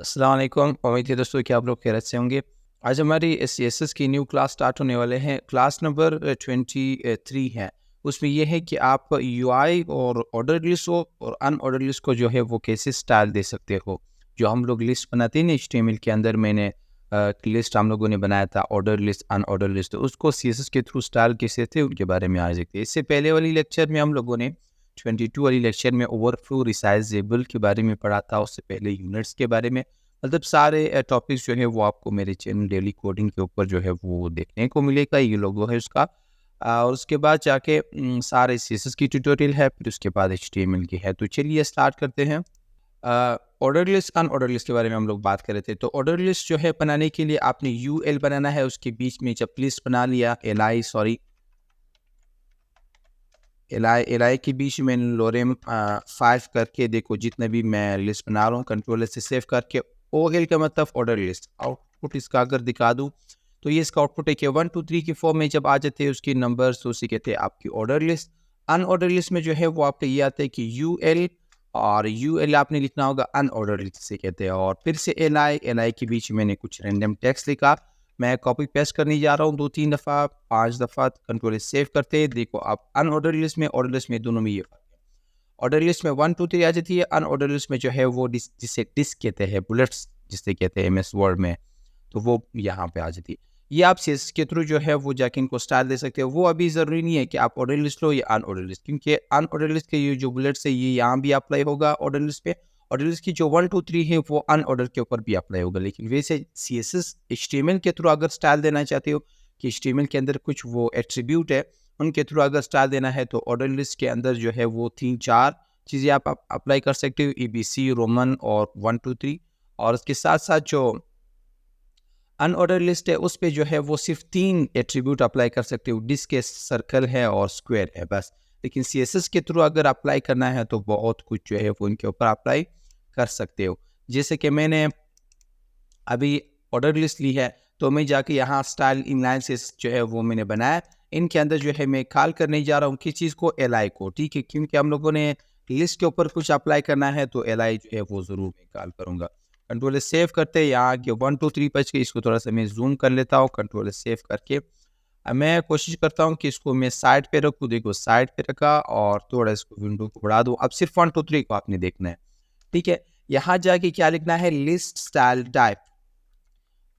अस्सलाम वालेकुम। उम्मीद है दोस्तों कि आप लोग खैरियत से होंगे। आज हमारी सीएसएस की न्यू क्लास स्टार्ट होने वाले हैं। क्लास नंबर 23 है। उसमें ये है कि आप यूआई और ऑर्डर लिस्ट हो और अनऑर्डर लिस्ट को जो है वो कैसे स्टाइल दे सकते हो। जो हम लोग लिस्ट बनाते हैं ना एचटीएमएल के अंदर, मैंने लिस्ट हम लोगों ने बनाया था ऑर्डर लिस्ट अनऑर्डर लिस्ट, उसको सीएसएस के थ्रू स्टाइल कैसे थे उनके बारे में आज देखते हैं। इससे पहले वाली लेक्चर में हम लोगों ने 22 वाली लेक्चर में ओवरफ्लो रिसाइजेबल के बारे में पढ़ा था। उससे पहले यूनिट्स के बारे में, मतलब सारे टॉपिक्स जो है वो आपको मेरे चैनल डेली कोडिंग के ऊपर जो है वो देखने को मिलेगा। ये लोगो है उसका। और उसके बाद जाके सारे सीएसएस की ट्यूटोरियल है, फिर उसके बाद एचटीएमएल की है। तो चलिए स्टार्ट करते हैं। ऑर्डर लिस्ट अनऑर्डर लिस्ट के बारे में हम लोग बात कर रहे थे। तो ऑर्डर लिस्ट जो है बनाने के लिए आपने यूएल बनाना है। उसके बीच में जब लिस्ट बना लिया, एल आई के बीच में लोरेम 5 करके देखो, जितने भी मैं लिस्ट बना रहा हूँ कंट्रोलर से सेव करके। ओ एल का मतलब ऑर्डर लिस्ट। आउटपुट इसका अगर दिखा दूँ तो ये इसका आउटपुट है कि 1 2 3 की फॉर्म में जब आ जाते हैं उसके नंबर्स, तो उसे कहते हैं आपकी ऑर्डर लिस्ट। अनऑर्डर लिस्ट में जो है वो आपका ये आता है कि यू एल, और यू एल आपने लिखना होगा अनऑर्डर लिस्ट से कहते हैं। और फिर से एल आई के बीच मैंने कुछ रैंडम टेक्स्ट लिखा। मैं कॉपी पेस्ट करने जा रहा हूँ 2-3 दफ़ा, 5 दफ़ा, कंट्रोल सेव करते हैं। देखो आप अनऑर्डर लिस्ट में ऑर्डर लिस्ट में दोनों में ये फ़र्क है। ऑर्डर लिस्ट में 1 2 3 आ जाती है। अनऑर्डर लिस्ट में जो है वो जिसे डिस्क कहते हैं, बुलेट्स जिसे कहते हैं एमएस वर्ड में, तो वो यहाँ पे आ जाती है। ये आप सीएसएस के थ्रू जो है वो जाके इनको स्टाइल दे सकते हो। वो अभी ज़रूरी नहीं है कि आप ऑर्डर लिस्ट लो या अनऑर्डर लिस्ट, क्योंकि अनऑर्डर लिस्ट के ये जो बुलेट्स है ये यहाँ भी अप्लाई होगा ऑर्डर लिस्ट पे। ऑर्डर लिस्ट की जो 1 2 3 है वो अनऑर्डर के ऊपर भी अप्लाई होगा। लेकिन वैसे सीएसएस एचटीएमएल के थ्रू अगर स्टाइल देना चाहते हो कि एचटीएमएल के अंदर कुछ वो एट्रीब्यूट है, उनके थ्रू अगर स्टाइल देना है तो ऑर्डर लिस्ट के अंदर जो है वो 3-4 चीज़ें आप अप्लाई कर सकते हो, ईबीसी, रोमन और 1 2 3। और उसके साथ साथ जो अनऑर्डर लिस्ट है उस पे जो है वो सिर्फ 3 एट्रीब्यूट अप्लाई कर सकते हो, डिस्क है, सर्कल है और स्क्वायर है, बस। लेकिन सीएसएस के थ्रू अगर अप्लाई करना है तो बहुत कुछ जो है वो इनके ऊपर अप्लाई कर सकते हो। जैसे कि मैंने अभी ऑर्डर लिस्ट ली है, तो मैं जाके यहाँ स्टाइल इनलाइन से जो है वो मैंने बनाया। इनके अंदर जो है मैं कॉल करने जा रहा हूँ किस चीज़ को, एलआई को, ठीक है। क्योंकि हम लोगों ने लिस्ट के ऊपर कुछ अप्लाई करना है तो एलआई जो है वो ज़रूर मैं कॉल करूँगा। कंट्रोल सेव करते हैं, यहाँ के 1 2 3 बज के, इसको थोड़ा सा मैं जूम कर लेता हूँ कंट्रोल सेव करके। अब मैं कोशिश करता हूँ कि इसको मैं साइड पे रखूँ। देखो साइड पे रखा और थोड़ा इसको विंडो को बढ़ा दूँ। अब सिर्फ 1 2 3 को आपने देखना है, ठीक है। यहाँ जाके क्या लिखना है, लिस्ट स्टाइल टाइप।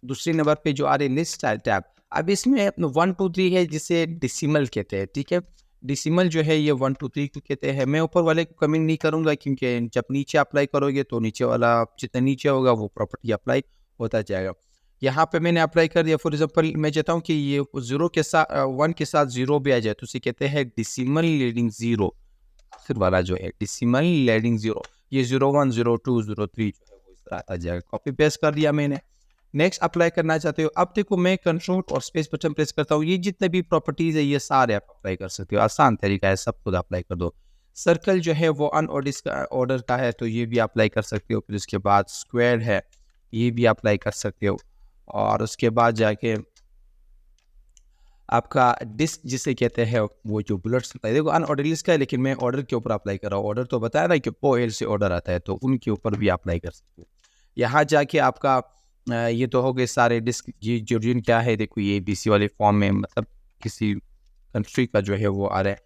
दूसरे नंबर पे जो आ रही है लिस्ट स्टाइल टैब। अब इसमें 1 2 3 है जिसे डेसिमल कहते हैं, ठीक है। डेसिमल जो है ये 1 2 3 को कहते हैं। मैं ऊपर वाले को कमेंट नहीं करूंगा, क्योंकि जब नीचे अप्लाई करोगे तो नीचे वाला जितना नीचे होगा वो प्रॉपर्टी अप्लाई होता जाएगा। यहाँ पे मैंने अप्लाई कर दिया। फॉर एग्जांपल मैं चाहता हूँ कि ये 0 के साथ 1 के साथ 0 भी आ जाए, तो उसे कहते हैं डेसिमल लीडिंग 0। आखिर वाला जो है डेसिमल लीडिंग 0, ये 01 02 03 जो है वो इस तरह आ जाएगा। कॉपी पेस्ट कर दिया मैंने। नेक्स्ट अप्लाई करना चाहते हो, अब देखो मैं कंट्रोल और स्पेस बटन प्रेस करता हूँ। ये जितने भी प्रॉपर्टीज है ये सारे आप अप्लाई कर सकते हो। आसान तरीका है, सब खुद अप्लाई कर दो। सर्कल जो है वो ऑर्डर का है, तो ये भी अप्लाई कर सकते हो। फिर उसके बाद स्क्वायर है, ये भी अप्लाई कर सकते हो। और उसके बाद जाके आपका डिस्क जिसे कहते हैं, वो जो बुलेट्स होता है, देखो अनऑर्डर लिस्ट का है लेकिन मैं ऑर्डर के ऊपर अप्लाई कर रहा हूँ। ऑर्डर तो बताया ना कि ओ एल से ऑर्डर आता है, तो उनके ऊपर भी अप्लाई कर सकते हो। यहाँ जाके आपका ये तो हो गए सारे डिस्क। ये जो जिन क्या है, देखो ये बीसी वाले फॉर्म में, मतलब किसी कंट्री का जो है वो आ रहा है।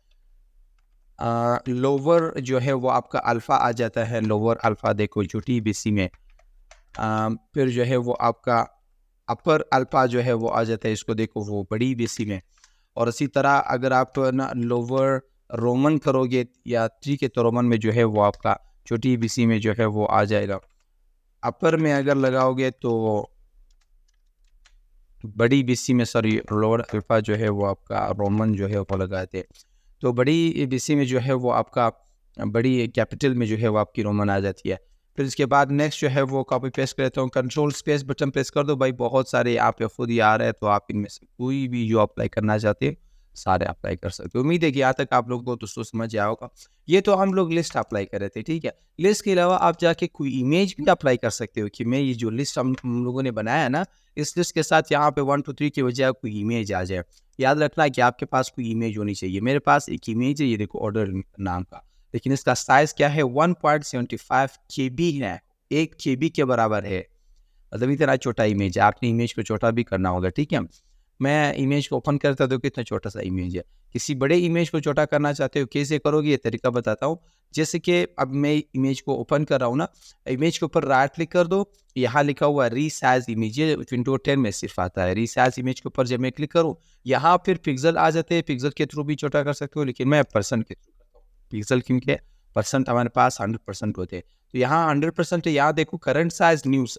लोअर जो है वो आपका अल्फ़ा आ जाता है, लोअर अल्फ़ा देखो जो टी बीसी में। फिर जो है वो आपका अपर अल्फ़ा जो है वो आ जाता है, इसको देखो वो बड़ी बीसी में। और इसी तरह अगर आप ना लोअर रोमन करोगे या 3 के, तो रोमन में जो है वो आपका छोटी बीसी में जो है वो आ जाएगा। अपर में अगर लगाओगे तो बड़ी बीसी में, सॉरी लोअर अल्फ़ा जो है वो आपका रोमन जो है वो लगाते हैं। तो बड़ी बीसी में जो है वो आपका बड़ी कैपिटल में जो है वो आपकी रोमन आ जाती है। फिर इसके बाद नेक्स्ट जो है वो कॉपी पेस्ट कर लेता हूँ। कंट्रोल स्पेस बटन प्रेस कर दो भाई, बहुत सारे यहाँ पे खुद ही आ रहे हैं, तो आप इनमें से कोई भी जो अप्लाई करना चाहते हैं सारे अप्लाई कर सकते हो। उम्मीद है कि यहाँ तक आप लोगों को दोस्तों समझ आया होगा। ये तो हम लोग लिस्ट अप्लाई कर रहे थे, ठीक है। लिस्ट के अलावा आप जाके कोई इमेज भी अप्लाई कर सकते हो कि मैं ये जो लिस्ट हम लोगों ने बनाया ना, इस लिस्ट के साथ यहाँ पे 1 2 3 की बजाय कोई इमेज आ जाए। याद रखना है कि आपके पास कोई इमेज होनी चाहिए। मेरे पास एक इमेज है, ये देखो ऑर्डर नाम का, लेकिन इसका साइज क्या है, 1.75 KB है। 1 केबी के बराबर है, मतलब इतना छोटा इमेज है। आपने इमेज को छोटा भी करना होगा, ठीक है। मैं इमेज को ओपन करता तो कितना छोटा सा इमेज है। किसी बड़े इमेज को छोटा करना चाहते हो, कैसे करोगे, ये तरीका बताता हूँ। जैसे कि अब मैं इमेज को ओपन कर रहा हूँ ना, इमेज के ऊपर राइट क्लिक कर दो, यहाँ लिखा हुआ है रीसाइज इमेज, ये विंडो 10 में सिर्फ आता है। रीसाइज इमेज के ऊपर जब मैं क्लिक करूँ, यहाँ फिर पिक्सल आ जाते हैं, पिक्सल के थ्रू भी छोटा कर सकते हो, लेकिन मैं परसेंट के थ्रू करता हूँ। पिक्सल क्योंकि परसेंट हमारे पास 100% होते हैं, तो यहाँ 100% है। यहाँ देखो करंट साइज न्यूज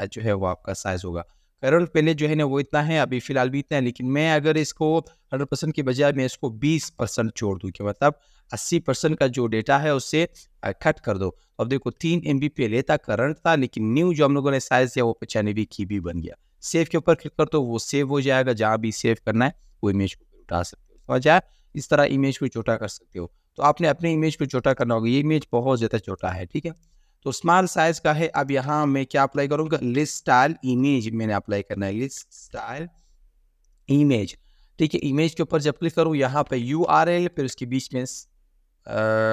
जो है वो आपका साइज होगा। करंट पहले जो है ना वो इतना है, अभी फिलहाल भी इतना है, लेकिन मैं अगर इसको 100% की बजाय मैं इसको 20% छोड़ दूँ, कि मतलब 80% का जो डेटा है उससे कट कर दो। अब देखो 3 MB पहले था, करंट था, लेकिन न्यू जो हम लोगों ने साइज दिया वो 95 KB बन गया। सेव के ऊपर क्लिक कर दो, वो सेव हो जाएगा। जहाँ भी सेव करना है वो इमेज को उठा सकते हो। समझ आया? इस तरह इमेज को छोटा कर सकते हो। तो आपने अपने इमेज को छोटा करना होगा, ये इमेज बहुत ज़्यादा छोटा है, ठीक है। तो स्मॉल साइज का है। अब यहाँ मैं क्या अप्लाई करूँगा, लिस्ट स्टाइल इमेज मैंने अप्लाई करना है, लिस्ट स्टाइल इमेज, ठीक है। इमेज के ऊपर जब क्लिक करूँ, यहाँ पे URL, फिर उसके बीच में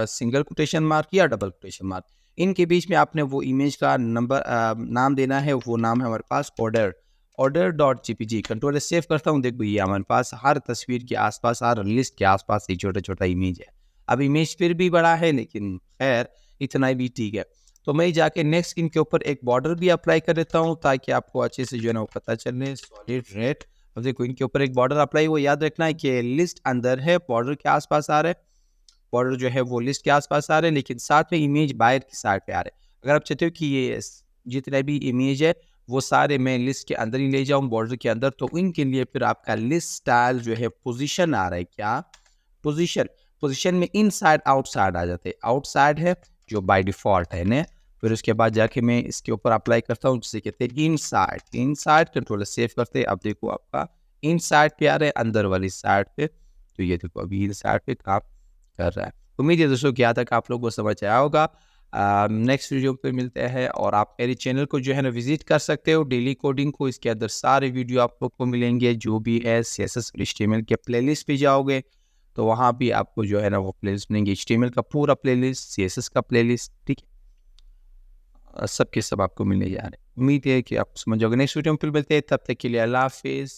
सिंगल कोटेशन मार्क या डबल कोटेशन मार्क, इनके बीच में आपने वो इमेज का नाम देना है। वो नाम है हमारे पास order.jpg। कंट्रोल से सेव करता हूँ, देखो ये हमारे पास हर तस्वीर के आसपास, हर लिस्ट के आसपास एक छोटा छोटा इमेज है। अब इमेज फिर भी बड़ा है, लेकिन खैर इतना भी ठीक है। तो मैं जाके नेक्स्ट इनके ऊपर एक बॉर्डर भी अप्लाई कर देता हूँ, ताकि आपको अच्छे से जो है ना वो पता चले। सॉलिड रेड, अब देखो इनके ऊपर एक बॉर्डर अप्लाई, वो याद रखना है कि लिस्ट अंदर है, बॉर्डर के आसपास आ रहा है। बॉर्डर जो है वो लिस्ट के आसपास आ रहे हैं, लेकिन साथ में इमेज बाहर की साइड पे आ रहे हैं। अगर आप चाहते हो कि ये जितने भी इमेज है वो सारे मैं लिस्ट के अंदर ही ले जाऊं, बॉर्डर के अंदर, तो इनके लिए फिर आपका लिस्ट स्टाइल जो है पोजीशन आ रहा है। क्या पोजीशन? पोजीशन में इनसाइड आउटसाइड आ जाते हैं। आउटसाइड है जो बाय डिफॉल्ट है ना, फिर उसके बाद जाके मैं इसके ऊपर अप्लाई करता हूँ, जिसे कहते हैं इनसाइड। इनसाइड कंट्रोल सेव करते हैं। अब देखो आपका इनसाइड पे आ रहा है, अंदर वाली साइड पे। तो ये देखो अभी इनसाइड पे काम कर रहा है। उम्मीद है दोस्तों कि यहाँ तक आप लोगों को समझ आया होगा। नेक्स्ट वीडियो पे मिलते हैं, और आप मेरे चैनल को जो है ना विजिट कर सकते हो, डेली कोडिंग को। इसके अंदर सारे वीडियो आप लोग को मिलेंगे, जो भी है CSS और HTML के प्लेलिस्ट पे जाओगे तो वहाँ भी आपको जो है ना वो प्लेलिस्ट मिलेंगे। HTML का पूरा प्लेलिस्ट, CSS का प्लेलिस्ट, ठीक है। सब के सब आपको मिलने जा रहे हैं। उम्मीद है कि आप समझ जाओगे। नेक्स्ट वीडियो में फिर मिलते हैं, तब तक के लिए अल्लाह हाफिज़।